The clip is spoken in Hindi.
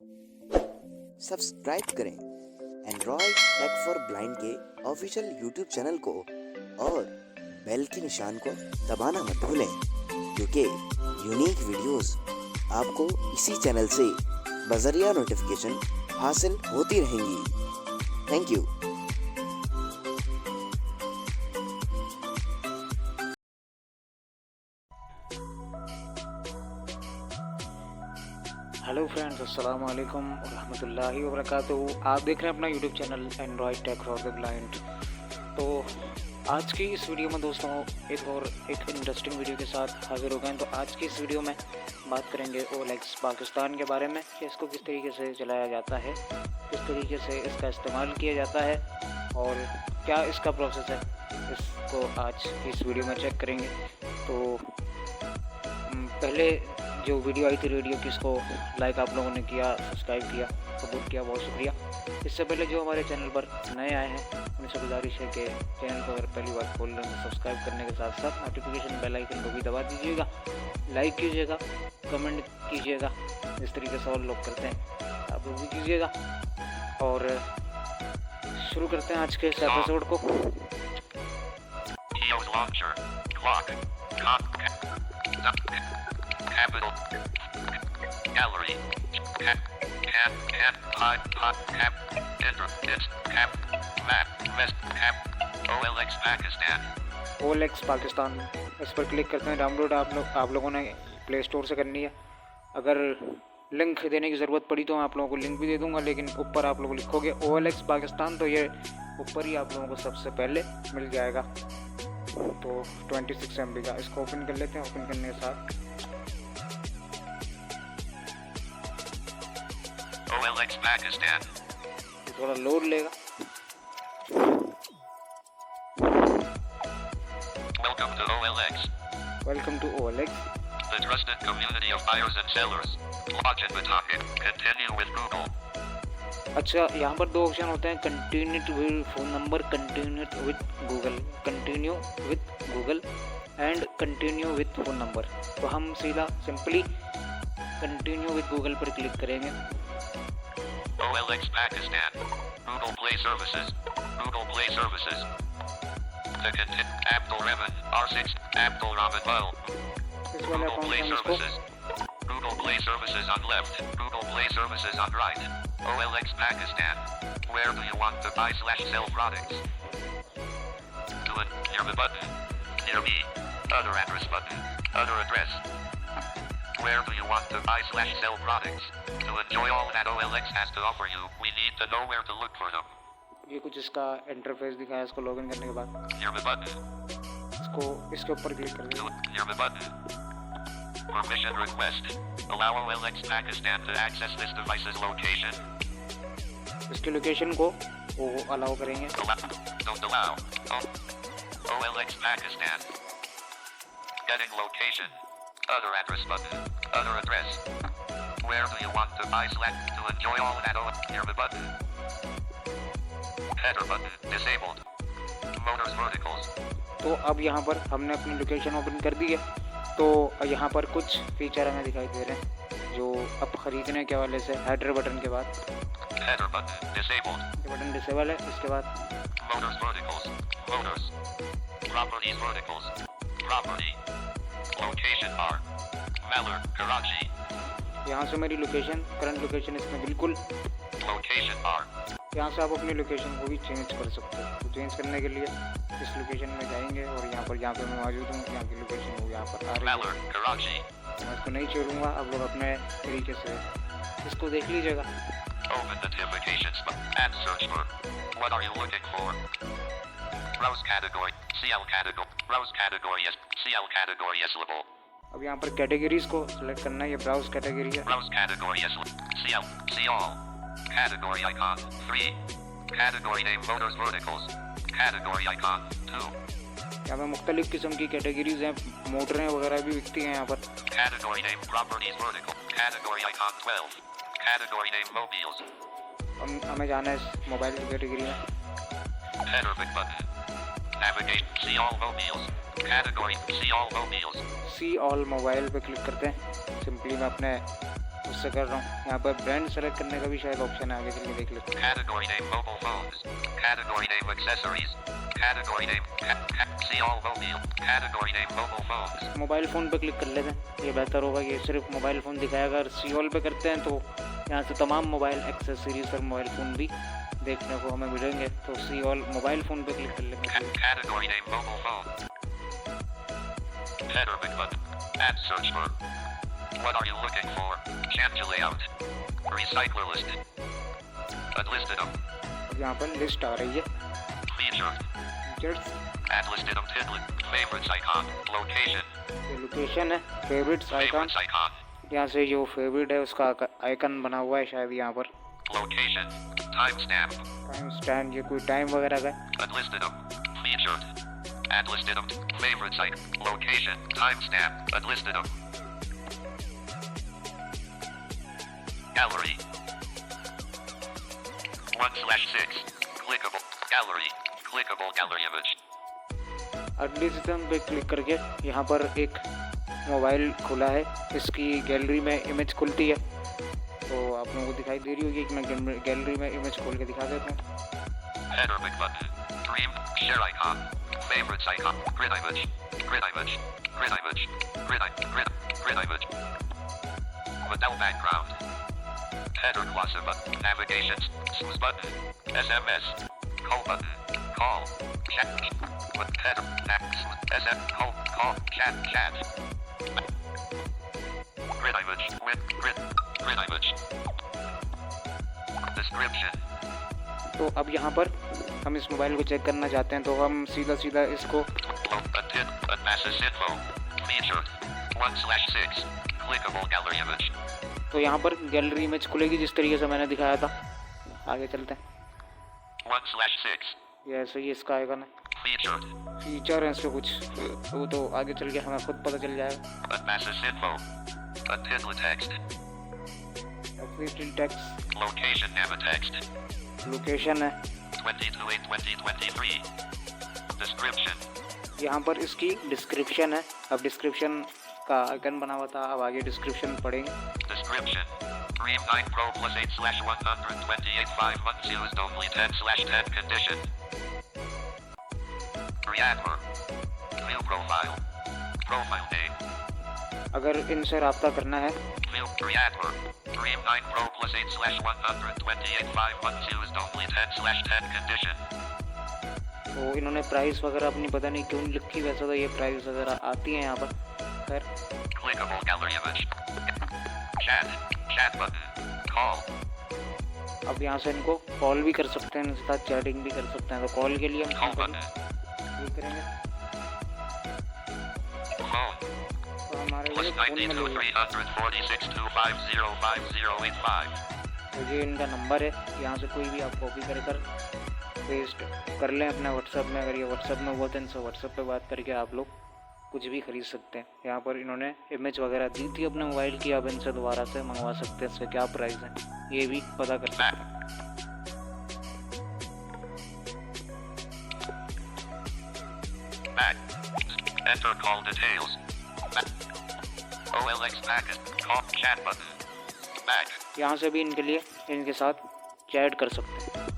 सब्सक्राइब करें एंड्रॉयड टेक फॉर ब्लाइंड के ऑफिशियल यूट्यूब चैनल को और बेल के निशान को दबाना मत भूलें, क्योंकि यूनिक वीडियोस आपको इसी चैनल से बज़रिया नोटिफिकेशन हासिल होती रहेंगी। Thank you. हेलो फ्रेंड्स, अस्सलाम वालेकुम रहमतुल्लाहि व बरकातुहू। आप देख रहे हैं अपना YouTube channel Android tech for the blind. तो आज की इस वीडियो में दोस्तों एक इंटरेस्टिंग वीडियो के साथ हाजिर हो गए हैं। तो आज की इस वीडियो में बात करेंगे OLX पाकिस्तान के बारे में कि इसको किस तरीके से चलाया जाता है, किस तरीके से इसका इस्तेमाल किया जाता है और क्या इसका प्रोसेस है, इसको आज की इस वीडियो में चेक करेंगे। तो पहले जो वीडियो आई थी रेडियो की, इसको लाइक आप लोगों ने किया, सब्सक्राइब किया, सपोर्ट किया, बहुत शुक्रिया। इससे पहले जो हमारे चैनल पर नए आए हैं उनसे गुजारिश है कि चैनल को अगर पहली बार खोल रहे हैं सब्सक्राइब करने के साथ साथ नोटिफिकेशन बेल आइकन को भी दबा दीजिएगा, लाइक कीजिएगा, कमेंट कीजिएगा, इस तरीके से और लोग करते हैं आप लोग भी कीजिएगा। और शुरू करते हैं आज के इस एपिसोड को। Capital Gallery OLX Pakistan OLX Pakistan इस पर क्लिक करते हैं। डाउनलोड आप लोगों ने प्ले स्टोर से करनी है। अगर लिंक देने की ज़रूरत पड़ी तो मैं आप लोगों को लिंक भी दे दूंगा, लेकिन ऊपर आप लोग लिखोगे OLX पाकिस्तान तो ये ऊपर ही आप लोगों को सबसे पहले मिल जाएगा। तो 26 MB का, इसको ओपन कर लेते हैं। ओपन करने के साथ OLX Pakistan थोड़ा लोड लेगा। Welcome to OLX, welcome to OLX, the trusted community of buyers and sellers. Login button. Continue with Google. अच्छा, यहाँ पर दो ऑप्शन होते हैं, continue with phone number, continue with Google, continue with Google and continue with phone number. तो हम सीधा सिंपली कंटिन्यू विद गूगल पर क्लिक करेंगे। OLX Pakistan. Google Play Services. Google Play Services. The content Abdul Rahman R6 Abdul Rahman Bell. इस वाले Google अकाउंट Play में इसको Services. Google Play Services on left. Google Play Services on right. OLX Pakistan. Where do you want to buy/sell products? To it, near the button. Near me. Other address button. Other address. Where do you want to buy/sell products? To enjoy all that OLX has to offer you, we need to know where to look for them. ये कुछ इसका इंटरफेस दिखाया। इसको लॉगिन करने के बाद Near the button. इसके ऊपर क्लिक कर To देंगे। near the button. Permission request. Allow OLX Pakistan to access this device's location. इसके लोकेशन को वो अलाउ करेंगे। Don't allow. OLX Pakistan. Getting location. Other address button. Other address. Where do you want to buy select to enjoy all that near the button. Header button disabled. Motors verticals. तो अब यहाँ पर हमने अपनी लोकेशन ओपन कर दी है। तो यहाँ पर कुछ फीचर हमें दिखाई दे रहे हैं जो अब ख़रीदने के हवाले से। हेडर बटन के बाद Header button disabled. ये बटन डिसेबल है। इसके बाद Motors verticals. Motors. Properties verticals. Property. Location bar. Malur, Karachi. यहाँ से मेरी लोकेशन, करंट लोकेशन इसमें बिल्कुल। Location bar. यहाँ से आप अपनी लोकेशन को भी चेंज कर सकते हो। तो चेंज करने के लिए इस लोकेशन में जाएंगे और यहाँ पर जहाँ पे मैं मौजूद हूँ यहाँ की लोकेशन वो यहाँ पर आ रही Malur, Karachi. है। मैं इसको नहीं छोड़ूंगा, आप लोग अपने तरीके से इसको देख लीजिएगा। Open the notifications and search for. What are you looking for? Browse category. CL category. Browse category yes. CL category yes level. अब यहाँ पर कैटेगरीज को सिलेक्ट करना है। ये ब्राउज कैटेगरी है। Browse category yes. CL. See all. Category icon 3. Category name motors verticals. Category icon 2. यहाँ पे मुख्तलिफ किस्म की कैटेगरीज हैं, मोटरें वगैरह भी बिकती हैं यहाँ पर। Category name properties vertical. Category icon 12. Category name mobiles. हमें जाना है इस मोबाइल की कैटेगरी में। Header big button. Navigate. See all mobiles. Category. See all mobiles. See all mobile पे क्लिक करते हैं। सिंपली मैं अपने उससे कर रहा हूँ। यहाँ पर ब्रांड सेलेक्ट करने का भी शायद ऑप्शन है, आगे चल के देख लेते हैं। Category name mobile phones. Category name accessories. Category name see all mobile. Category name mobile phones. Mobile phone पे क्लिक कर लेते हैं, ये बेहतर होगा। ये सिर्फ मोबाइल फ़ोन दिखाएगा। अगर सी ऑल पे करते हैं तो यहाँ से तमाम मोबाइल एक्सेसरीज और मोबाइल फ़ोन भी देखने को हमें मिलेंगे। तो सी ऑल मोबाइल फ़ोन पे क्लिक कर लेंगे। Category name mobile phone. Header big button. Add search for. What are you looking for? Change layout. Recycler listed. Unlisted them. अब यहाँ पर लिस्ट आ रही है। Featured. Features, Add listed them. Tidlet. Favorites icon. Location. ये लोकेशन है, फेवरेट्स आइकन। Favorites icon. यहाँ से जो फेवरेट है उसका आइकन बना हुआ है शायद यहाँ पर। Location. Timestamp. टाइम स्टैंड, ये कोई टाइम वगैरह का है। Unlisted them. Featured. Add listed them. Favorites icon. Location. Timestamp. Unlisted them. Gallery. 1/6. Clickable. Gallery. Clickable gallery image. एडलिस्टम पे क्लिक करके यहाँ पर एक मोबाइल खुला है, इसकी गैलरी में इमेज खुलती है। तो आप लोगों को दिखाई दे रही होगी कि मैं गैलरी में इमेज खोल के दिखा देता हूँ। Header big button. Dream. Share icon. Favorites icon. Grid image. Grid image. Grid image. Grid image. Without background. Header closet button. Navigations. Snooze button. SMS. Call button. Call. Chat. With header. SM. Call. Chat. Grid image. Grid image. Description. तो अब यहाँ पर हम इस मोबाइल को चेक करना चाहते हैं, तो हम सीधा इसको Massive info. Featured. 1/6. Clickable gallery image. तो यहाँ पर गैलरी इमेज खुलेगी जिस तरीके से मैंने दिखाया था। आगे चलते हैं। 1/6. ये ऐसे ही इसका आइकन है। Featured. फीचर है इसके कुछ, वो तो आगे चल के हमें खुद पता चल जाएगा। Massive info. Tidlet text. Text, Location name text. Location है। 22/8/2023. Description. यहाँ पर इसकी डिस्क्रिप्शन है। अब डिस्क्रिप्शन का आइकन बना हुआ था, अब आगे डिस्क्रिप्शन पढ़ेंगे। Description. Dream 9 Pro plus 8/128 5 months used only 10/10 condition. Reactor. View profile. Profile name. अगर इनसे रब्ता करना है View Reactor. Dream 9 Pro plus 8/128 5 months used only 10/10 condition. तो इन्होंने प्राइस वगैरह अपनी पता नहीं क्यों नहीं लिखी, वैसे तो ये प्राइस वगैरह आती है यहाँ पर। खैर, Clickable gallery image. Chat button. Call. अब यहाँ से इनको कॉल भी कर सकते हैं, इनके साथ चैटिंग भी कर सकते हैं। तो कॉल के लिए Call हम button. क्लिक करेंगे Phone. तो हमारे Plus लिए फ़ोन 92 मिलेगा। 346 250 5085. तो ये इनका नंबर है, यहाँ से कोई भी आप कॉपी कर पेस्ट कर लें अपने व्हाट्सएप में। अगर ये व्हाट्सएप में हुआ तो इनसे व्हाट्सएप पे बात करके आप लोग कुछ भी खरीद सकते हैं। यहाँ पर इन्होंने इमेज वगैरह दी थी अपने मोबाइल की, आप इनसे दोबारा से मंगवा सकते हैं। इसका क्या प्राइस है ये भी पता कर सकते हैं। Back. Enter call details. Back. OLX Pakistan. Call chat button. Back. यहाँ से भी इनके लिए इनके साथ चैट कर सकते हैं।